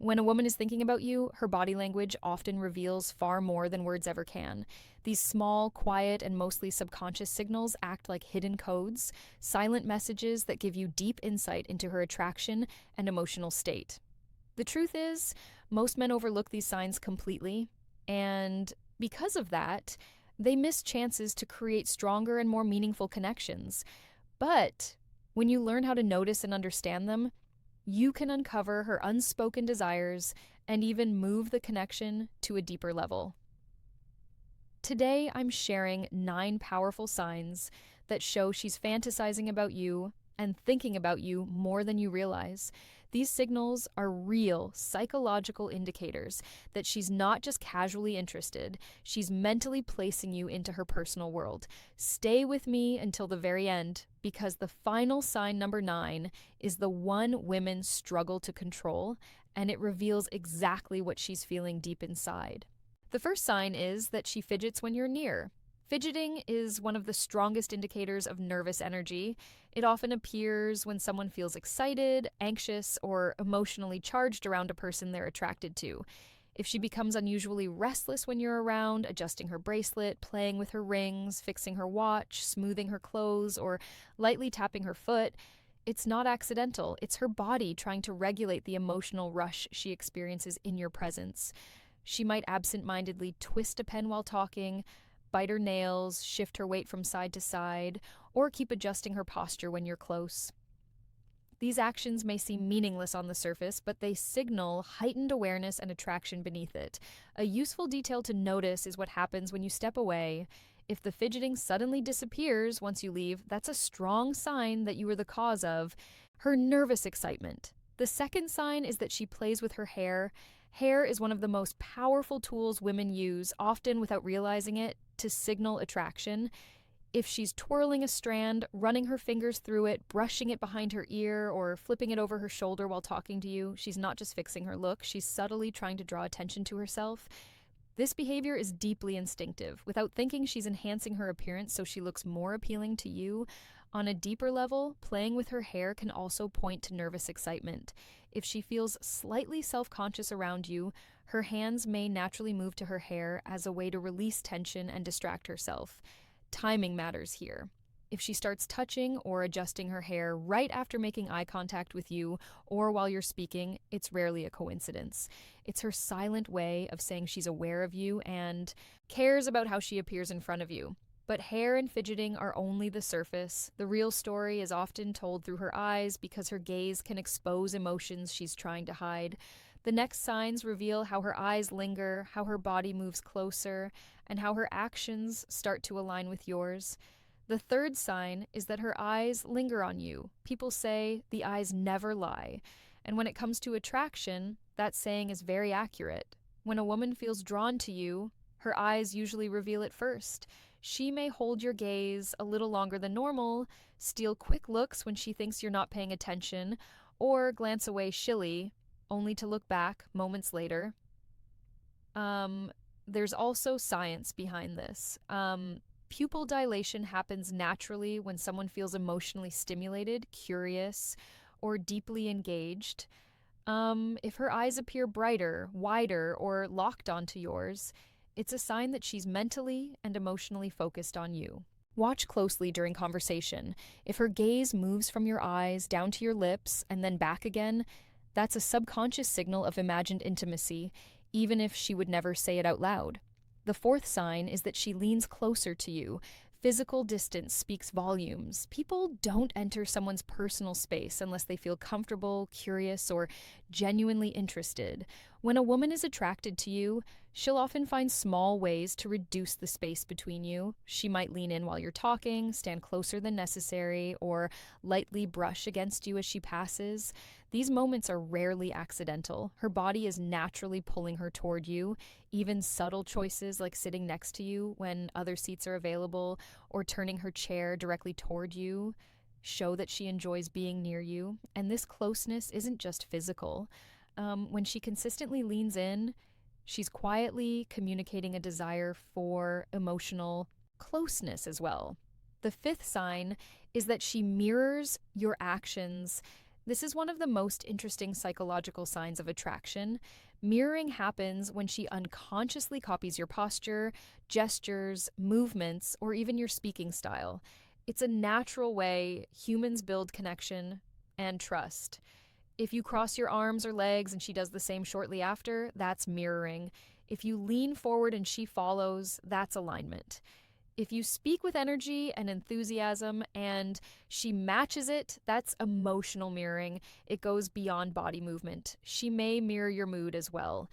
When a woman is thinking about you, her body language often reveals far more than words ever can. These small, quiet, and mostly subconscious signals act like hidden codes, silent messages that give you deep insight into her attraction and emotional state. The truth is, most men overlook these signs completely, and because of that, they miss chances to create stronger and more meaningful connections. But when you learn how to notice and understand them, you can uncover her unspoken desires and even move the connection to a deeper level. Today, I'm sharing 9 powerful signs that show she's fantasizing about you and thinking about you more than you realize. These signals are real psychological indicators that she's not just casually interested, she's mentally placing you into her personal world. Stay with me until the very end, because the final sign, number 9, is the one women struggle to control, and it reveals exactly what she's feeling deep inside. The first sign is that she fidgets when you're near. Fidgeting is one of the strongest indicators of nervous energy. It often appears when someone feels excited, anxious, or emotionally charged around a person they're attracted to. If she becomes unusually restless when you're around, adjusting her bracelet, playing with her rings, fixing her watch, smoothing her clothes, or lightly tapping her foot, it's not accidental. It's her body trying to regulate the emotional rush she experiences in your presence. She might absent-mindedly twist a pen while talking, bite her nails, shift her weight from side to side, or keep adjusting her posture when you're close. These actions may seem meaningless on the surface, but they signal heightened awareness and attraction beneath it. A useful detail to notice is what happens when you step away. If the fidgeting suddenly disappears once you leave, that's a strong sign that you were the cause of her nervous excitement. The second sign is that she plays with her hair. Hair is one of the most powerful tools women use, often without realizing it, to signal attraction. If she's twirling a strand, running her fingers through it, brushing it behind her ear, or flipping it over her shoulder while talking to you, she's not just fixing her look, she's subtly trying to draw attention to herself. This behavior is deeply instinctive. Without thinking, she's enhancing her appearance so she looks more appealing to you. On a deeper level, playing with her hair can also point to nervous excitement. If she feels slightly self-conscious around you, her hands may naturally move to her hair as a way to release tension and distract herself. Timing matters here. If she starts touching or adjusting her hair right after making eye contact with you or while you're speaking, it's rarely a coincidence. It's her silent way of saying she's aware of you and cares about how she appears in front of you. But hair and fidgeting are only the surface. The real story is often told through her eyes because her gaze can expose emotions she's trying to hide. The next signs reveal how her eyes linger, how her body moves closer, and how her actions start to align with yours. The third sign is that her eyes linger on you. People say the eyes never lie. And when it comes to attraction, that saying is very accurate. When a woman feels drawn to you, her eyes usually reveal it first. She may hold your gaze a little longer than normal, steal quick looks when she thinks you're not paying attention, or glance away shilly, only to look back moments later. There's also science behind this. Pupil dilation happens naturally when someone feels emotionally stimulated, curious, or deeply engaged. If her eyes appear brighter, wider, or locked onto yours, it's a sign that she's mentally and emotionally focused on you. Watch closely during conversation. If her gaze moves from your eyes down to your lips and then back again, that's a subconscious signal of imagined intimacy, even if she would never say it out loud. The fourth sign is that she leans closer to you. Physical distance speaks volumes. People don't enter someone's personal space unless they feel comfortable, curious, or genuinely interested. When a woman is attracted to you, she'll often find small ways to reduce the space between you. She might lean in while you're talking, stand closer than necessary, or lightly brush against you as she passes. These moments are rarely accidental. Her body is naturally pulling her toward you. Even subtle choices like sitting next to you when other seats are available or turning her chair directly toward you show that she enjoys being near you. And this closeness isn't just physical. When she consistently leans in, she's quietly communicating a desire for emotional closeness as well. The fifth sign is that she mirrors your actions This is one of the most interesting psychological signs of attraction. Mirroring happens when she unconsciously copies your posture, gestures, movements, or even your speaking style. It's a natural way humans build connection and trust. If you cross your arms or legs and she does the same shortly after, that's mirroring. If you lean forward and she follows, that's alignment. If you speak with energy and enthusiasm and she matches it, that's emotional mirroring. It goes beyond body movement. She may mirror your mood as well.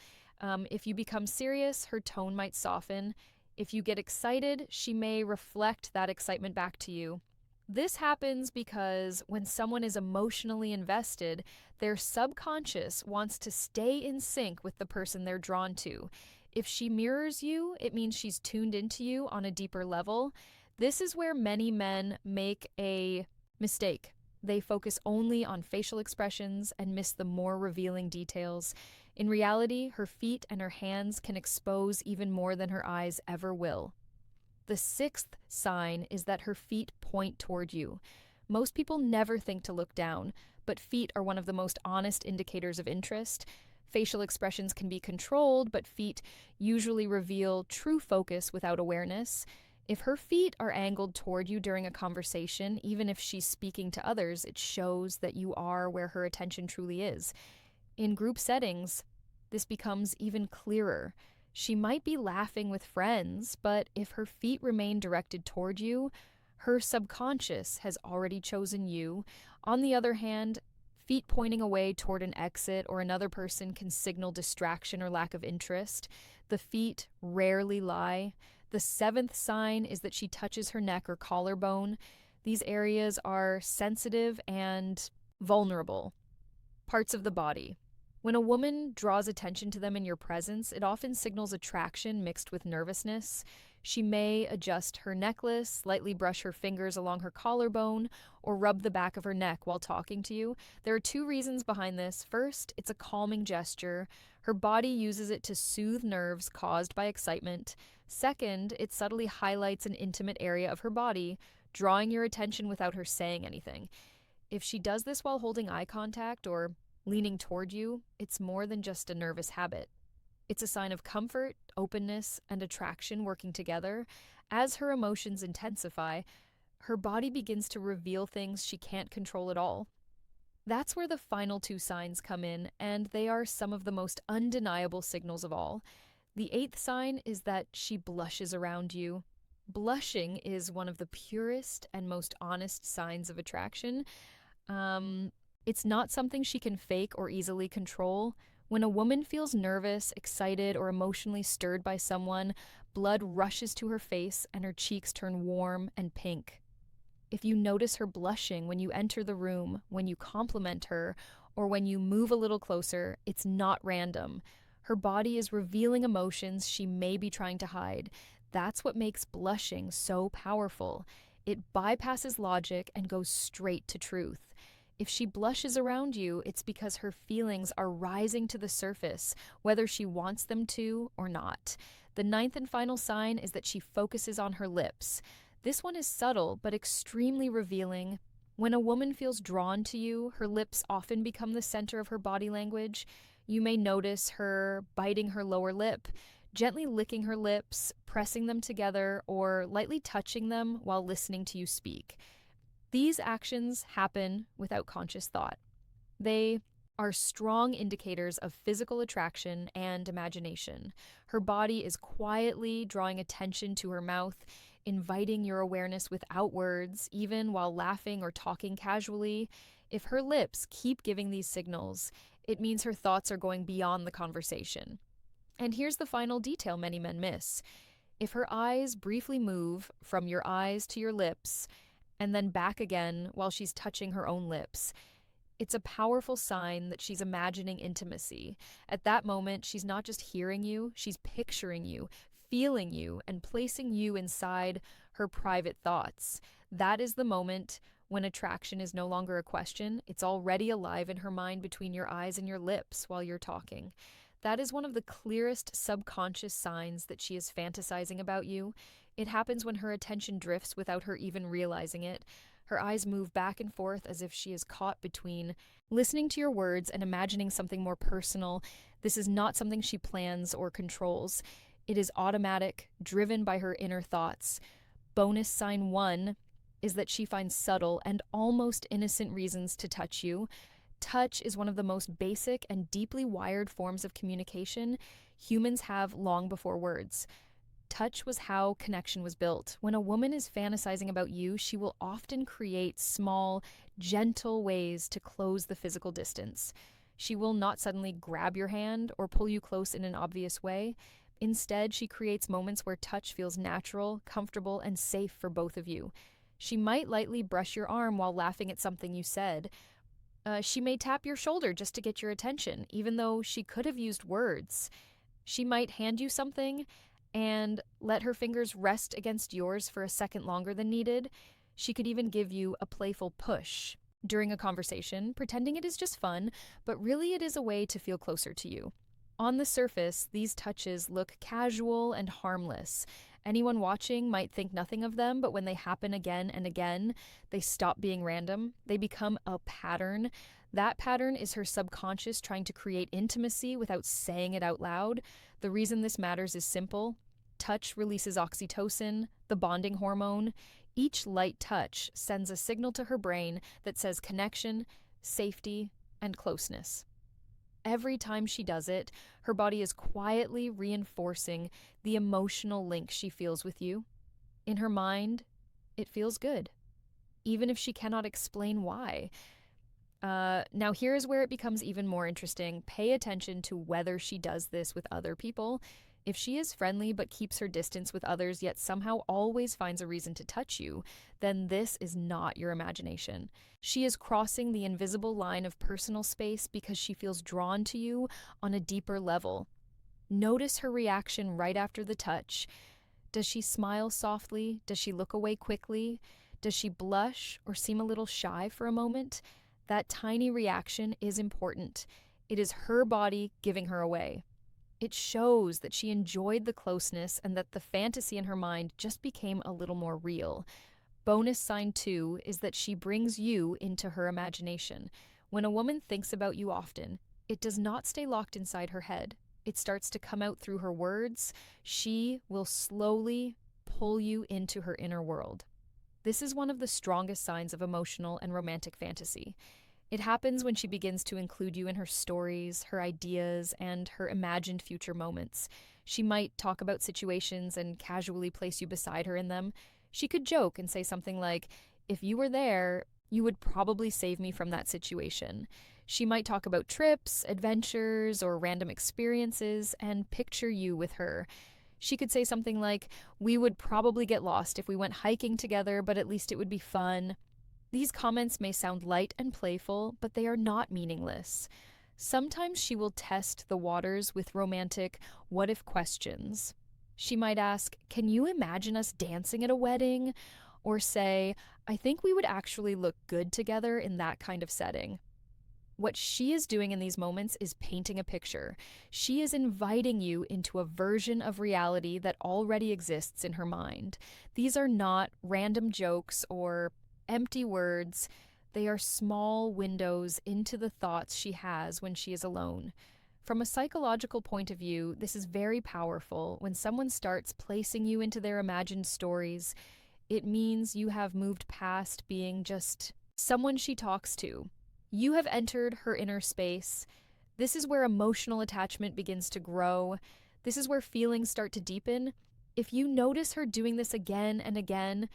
If you become serious, her tone might soften. If you get excited, she may reflect that excitement back to you. This happens because when someone is emotionally invested, their subconscious wants to stay in sync with the person they're drawn to. If she mirrors you, it means she's tuned into you on a deeper level. This is where many men make a mistake. They focus only on facial expressions and miss the more revealing details. In reality, her feet and her hands can expose even more than her eyes ever will. The sixth sign is that her feet point toward you. Most people never think to look down, but feet are one of the most honest indicators of interest. Facial expressions can be controlled, but feet usually reveal true focus without awareness. If her feet are angled toward you during a conversation, even if she's speaking to others, it shows that you are where her attention truly is. In group settings, this becomes even clearer. She might be laughing with friends, but if her feet remain directed toward you, her subconscious has already chosen you. On the other hand, feet pointing away toward an exit or another person can signal distraction or lack of interest. The feet rarely lie. The seventh sign is that she touches her neck or collarbone. These areas are sensitive and vulnerable parts of the body. When a woman draws attention to them in your presence, it often signals attraction mixed with nervousness. She may adjust her necklace, slightly brush her fingers along her collarbone, or rub the back of her neck while talking to you. There are two reasons behind this. First, it's a calming gesture. Her body uses it to soothe nerves caused by excitement. Second, it subtly highlights an intimate area of her body, drawing your attention without her saying anything. If she does this while holding eye contact or leaning toward you, it's more than just a nervous habit. It's a sign of comfort, openness, and attraction working together. As her emotions intensify, her body begins to reveal things she can't control at all. That's where the final two signs come in, and they are some of the most undeniable signals of all. The eighth sign is that she blushes around you. Blushing is one of the purest and most honest signs of attraction. It's not something she can fake or easily control. When a woman feels nervous, excited, or emotionally stirred by someone, blood rushes to her face and her cheeks turn warm and pink. If you notice her blushing when you enter the room, when you compliment her, or when you move a little closer, it's not random. Her body is revealing emotions she may be trying to hide. That's what makes blushing so powerful. It bypasses logic and goes straight to truth. If she blushes around you, it's because her feelings are rising to the surface, whether she wants them to or not. The ninth and final sign is that she focuses on her lips. This one is subtle but extremely revealing. When a woman feels drawn to you, her lips often become the center of her body language. You may notice her biting her lower lip, gently licking her lips, pressing them together, or lightly touching them while listening to you speak. These actions happen without conscious thought. They are strong indicators of physical attraction and imagination. Her body is quietly drawing attention to her mouth, inviting your awareness without words, even while laughing or talking casually. If her lips keep giving these signals, it means her thoughts are going beyond the conversation. And here's the final detail many men miss. If her eyes briefly move from your eyes to your lips, and then back again while she's touching her own lips, it's a powerful sign that she's imagining intimacy. At that moment, she's not just hearing you, she's picturing you, feeling you, and placing you inside her private thoughts. That is the moment when attraction is no longer a question. It's already alive in her mind between your eyes and your lips while you're talking. That is one of the clearest subconscious signs that she is fantasizing about you. It happens when her attention drifts without her even realizing it. Her eyes move back and forth as if she is caught between listening to your words and imagining something more personal. This is not something she plans or controls. It is automatic, driven by her inner thoughts. Bonus sign 1 is that she finds subtle and almost innocent reasons to touch you. Touch is one of the most basic and deeply wired forms of communication humans have long before words. Touch was how connection was built. When a woman is fantasizing about you, she will often create small, gentle ways to close the physical distance. She will not suddenly grab your hand or pull you close in an obvious way. Instead, she creates moments where touch feels natural, comfortable, and safe for both of you. She might lightly brush your arm while laughing at something you said. She may tap your shoulder just to get your attention, even though she could have used words. She might hand you something and let her fingers rest against yours for a second longer than needed. She could even give you a playful push during a conversation, pretending it is just fun, but really it is a way to feel closer to you. On the surface, these touches look casual and harmless. Anyone watching might think nothing of them, but when they happen again and again, they stop being random. They become a pattern. That pattern is her subconscious trying to create intimacy without saying it out loud. The reason this matters is simple. Touch releases oxytocin, the bonding hormone. Each light touch sends a signal to her brain that says connection, safety, and closeness. Every time she does it, her body is quietly reinforcing the emotional link she feels with you. In her mind, it feels good, even if she cannot explain why. Now, here's where it becomes even more interesting. Pay attention to whether she does this with other people. If she is friendly but keeps her distance with others, yet somehow always finds a reason to touch you, then this is not your imagination. She is crossing the invisible line of personal space because she feels drawn to you on a deeper level. Notice her reaction right after the touch. Does she smile softly? Does she look away quickly? Does she blush or seem a little shy for a moment? That tiny reaction is important. It is her body giving her away. It shows that she enjoyed the closeness and that the fantasy in her mind just became a little more real. Bonus sign 2 is that she brings you into her imagination. When a woman thinks about you often, it does not stay locked inside her head. It starts to come out through her words. She will slowly pull you into her inner world. This is one of the strongest signs of emotional and romantic fantasy. It happens when she begins to include you in her stories, her ideas, and her imagined future moments. She might talk about situations and casually place you beside her in them. She could joke and say something like, "If you were there, you would probably save me from that situation." She might talk about trips, adventures, or random experiences and picture you with her. She could say something like, "We would probably get lost if we went hiking together, but at least it would be fun." These comments may sound light and playful, but they are not meaningless. Sometimes she will test the waters with romantic what-if questions. She might ask, "Can you imagine us dancing at a wedding?" Or say, "I think we would actually look good together in that kind of setting." What she is doing in these moments is painting a picture. She is inviting you into a version of reality that already exists in her mind. These are not random jokes or empty words. They are small windows into the thoughts she has when she is alone. From a psychological point of view, this is very powerful. When someone starts placing you into their imagined stories, it means you have moved past being just someone she talks to. You have entered her inner space. This is where emotional attachment begins to grow. This is where feelings start to deepen. If you notice her doing this again and again,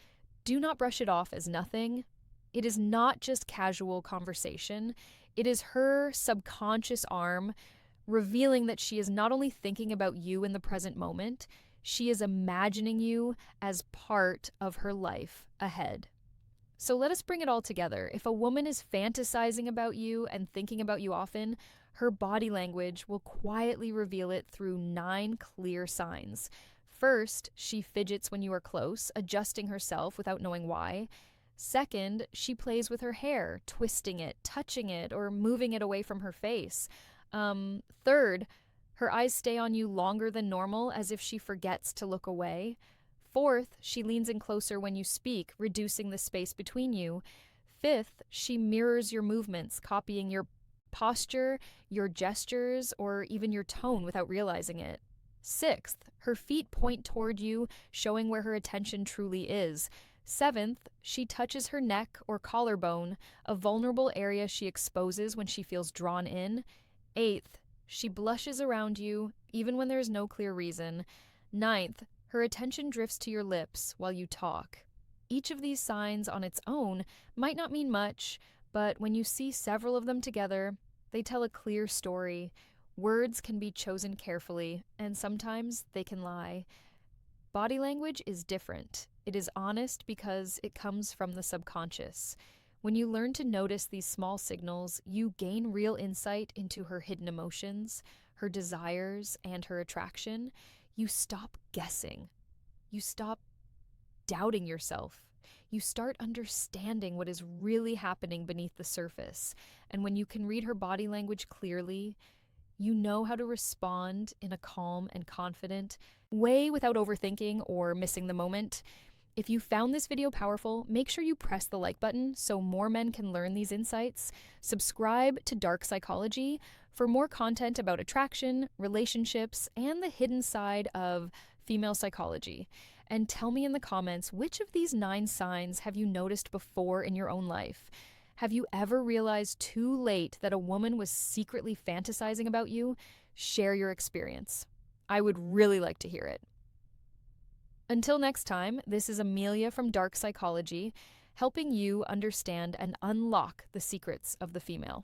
do not brush it off as nothing. It is not just casual conversation. It is her subconscious arm revealing that she is not only thinking about you in the present moment, she is imagining you as part of her life ahead. So let us bring it all together. If a woman is fantasizing about you and thinking about you often, her body language will quietly reveal it through 9 clear signs. First, she fidgets when you are close, adjusting herself without knowing why. Second, she plays with her hair, twisting it, touching it, or moving it away from her face. Third, her eyes stay on you longer than normal, as if she forgets to look away. Fourth, she leans in closer when you speak, reducing the space between you. Fifth, she mirrors your movements, copying your posture, your gestures, or even your tone without realizing it. Sixth, her feet point toward you, showing where her attention truly is. Seventh, she touches her neck or collarbone, a vulnerable area she exposes when she feels drawn in. Eighth, she blushes around you, even when there is no clear reason. Ninth, her attention drifts to your lips while you talk. Each of these signs on its own might not mean much, but when you see several of them together, they tell a clear story. Words can be chosen carefully, and sometimes they can lie. Body language is different. It is honest because it comes from the subconscious. When you learn to notice these small signals, you gain real insight into her hidden emotions, her desires, and her attraction. You stop guessing. You stop doubting yourself. You start understanding what is really happening beneath the surface. And when you can read her body language clearly, you know how to respond in a calm and confident way without overthinking or missing the moment. If you found this video powerful, make sure you press the like button so more men can learn these insights. Subscribe to Dark Psychology for more content about attraction, relationships, and the hidden side of female psychology. And tell me in the comments, which of these 9 signs have you noticed before in your own life? Have you ever realized too late that a woman was secretly fantasizing about you? Share your experience. I would really like to hear it. Until next time, this is Amelia from Dark Psychology, helping you understand and unlock the secrets of the female.